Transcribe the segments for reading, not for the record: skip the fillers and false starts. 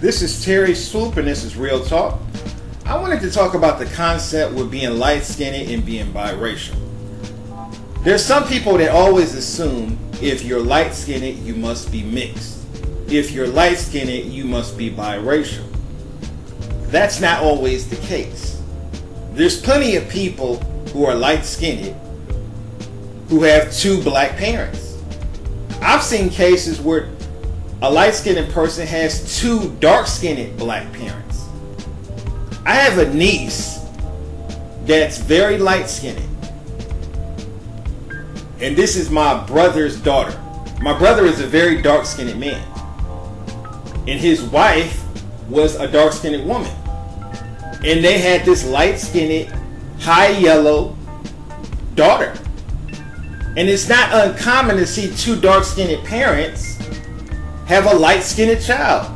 This is Terry Swoop and this is Real Talk. I wanted to talk about the concept with being light-skinned and being biracial. There's some people that always assume if you're light-skinned, you must be mixed. If you're light-skinned, you must be biracial. That's not always the case. There's plenty of people who are light-skinned who have two black parents. I've seen cases where a light-skinned person has two dark-skinned black parents. I have a niece that's very light-skinned, and this is my brother's daughter. My brother is a very dark-skinned man, and his wife was a dark-skinned woman, and they had this light-skinned, high yellow daughter. And it's not uncommon to see two dark-skinned parents have a light-skinned child.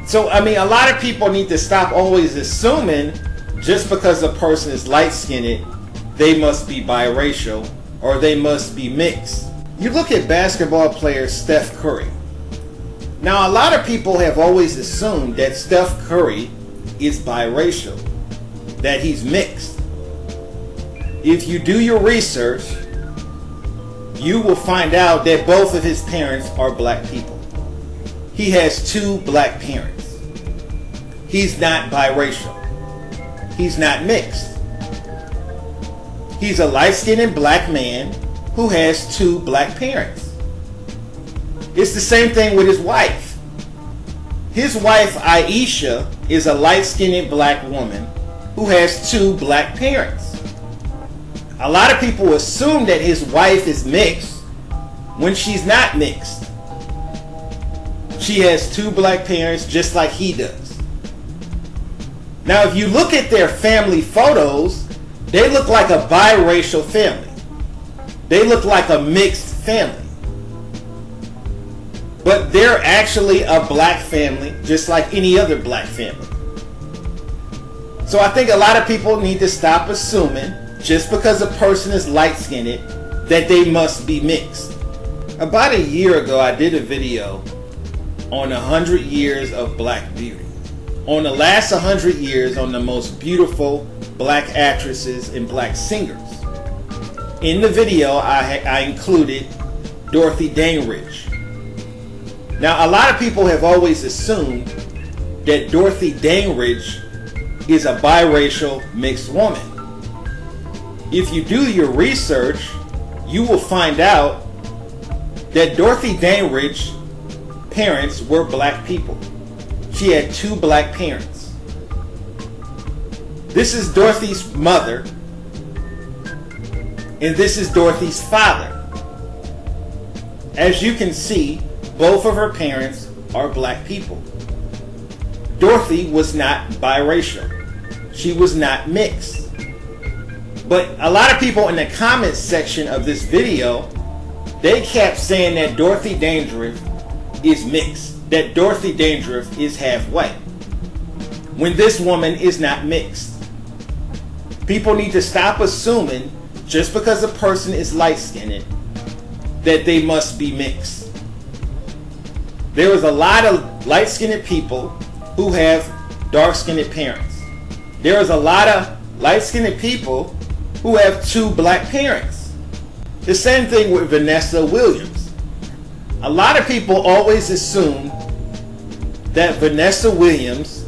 So, a lot of people need to stop always assuming just because a person is light-skinned, they must be biracial or they must be mixed. You look at basketball player Steph Curry. Now, a lot of people have always assumed that Steph Curry is biracial, that he's mixed. If you do your research, you will find out that both of his parents are black people. He has two black parents. He's not biracial. He's not mixed. He's a light-skinned black man who has two black parents. It's the same thing with his wife. His wife, Aisha, is a light-skinned black woman who has two black parents. A lot of people assume that his wife is mixed when she's not mixed. She has two black parents just like he does. Now, if you look at their family photos, they look like a biracial family. They look like a mixed family. But they're actually a black family just like any other black family. So I think a lot of people need to stop assuming just because a person is light-skinned that they must be mixed. About a year ago, I did a video on 100 years of black beauty. On the last 100 years on the most beautiful black actresses and black singers. In the video, I included Dorothy Dandridge. Now, a lot of people have always assumed that Dorothy Dandridge is a biracial mixed woman. If you do your research, you will find out that Dorothy Dandridge's parents were black people. She had two black parents. This is Dorothy's mother, and this is Dorothy's father. As you can see, both of her parents are black people. Dorothy was not biracial. She was not mixed. But a lot of people in the comments section of this video, they kept saying that Dorothy Dandridge is mixed, that Dorothy Dandridge is half white, when this woman is not mixed. People need to stop assuming just because a person is light-skinned that they must be mixed. There is a lot of light-skinned people who have dark-skinned parents. There is a lot of light-skinned people who have two black parents. The same thing with Vanessa Williams. A lot of people always assume that Vanessa Williams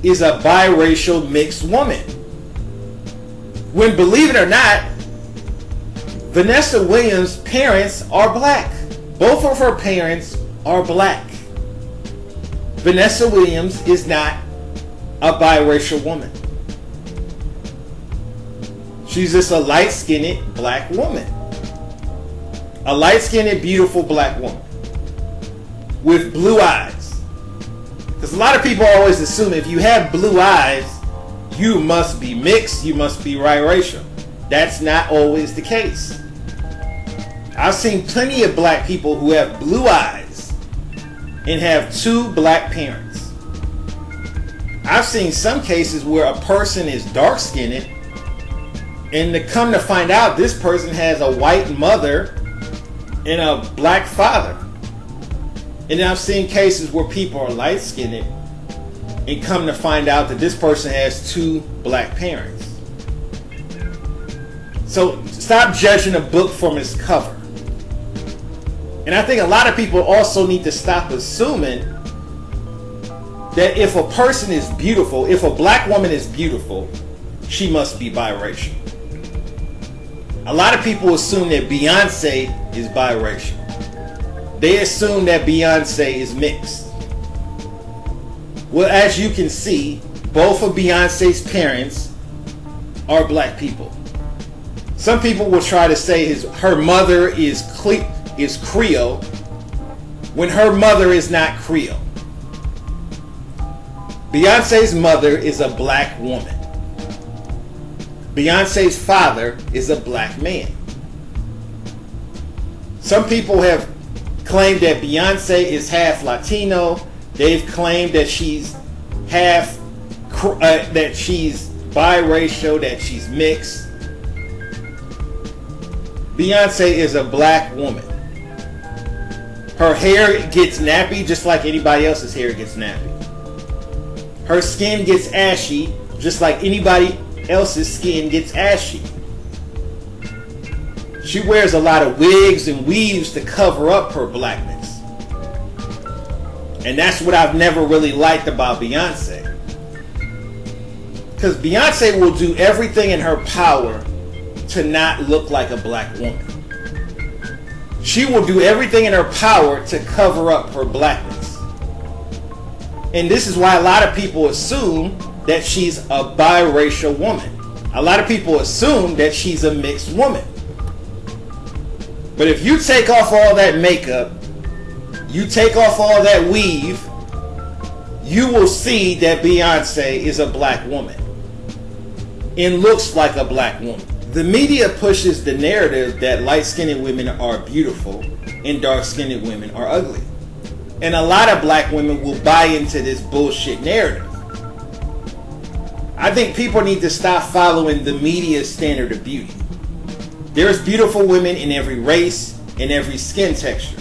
is a biracial mixed woman. When, believe it or not, Vanessa Williams' parents are black. Both of her parents are black. Vanessa Williams is not a biracial woman. She's just a light-skinned black woman. A light-skinned, beautiful black woman with blue eyes. Because a lot of people always assume if you have blue eyes, you must be mixed, you must be biracial. That's not always the case. I've seen plenty of black people who have blue eyes and have two black parents. I've seen some cases where a person is dark-skinned and to come to find out this person has a white mother and a black father. And then I've seen cases where people are light-skinned and come to find out that this person has 2 black parents. So stop judging a book from its cover. And I think a lot of people also need to stop assuming that if a person is beautiful, if a black woman is beautiful, she must be biracial. A lot of people assume that Beyonce is biracial. They assume that Beyonce is mixed. Well, as you can see, both of Beyonce's parents are black people. Some people will try to say her mother is Creole when her mother is not Creole. Beyonce's mother is a black woman. Beyonce's father is a black man. Some people have claimed that Beyonce is half Latino. They've claimed that she's that she's biracial, that she's mixed. Beyonce is a black woman. Her hair gets nappy just like anybody else's hair gets nappy. Her skin gets ashy just like anybody else's skin gets ashy. She wears a lot of wigs and weaves to cover up her blackness. And that's what I've never really liked about Beyonce. Because Beyonce will do everything in her power to not look like a black woman. She will do everything in her power to cover up her blackness. And this is why a lot of people assume that she's a biracial woman. A lot of people assume that she's a mixed woman. But if you take off all that makeup, you take off all that weave, you will see that Beyonce is a black woman and looks like a black woman. The media pushes the narrative that light-skinned women are beautiful and dark-skinned women are ugly. And a lot of black women will buy into this bullshit narrative. I think people need to stop following the media's standard of beauty. There's beautiful women in every race and every skin texture.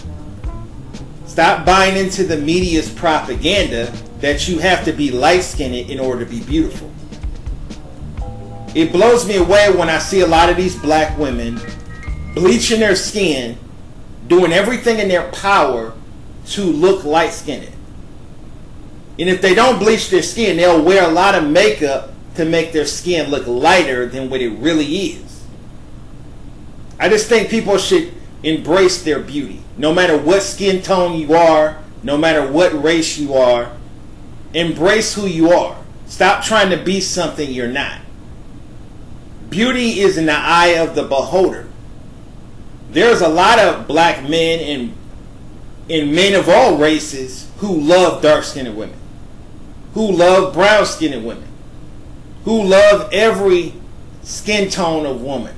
Stop buying into the media's propaganda that you have to be light-skinned in order to be beautiful. It blows me away when I see a lot of these black women bleaching their skin, doing everything in their power to look light-skinned. And if they don't bleach their skin, they'll wear a lot of makeup to make their skin look lighter than what it really is. I just think people should embrace their beauty. No matter what skin tone you are, no matter what race you are, embrace who you are. Stop trying to be something you're not. Beauty is in the eye of the beholder. There's a lot of black men and men of all races who love dark-skinned women, who love brown-skinned women, who love every skin tone of woman.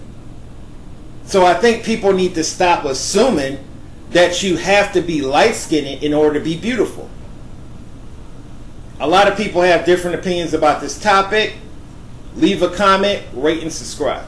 So I think people need to stop assuming that you have to be light-skinned in order to be beautiful. A lot of people have different opinions about this topic. Leave a comment, rate, and subscribe.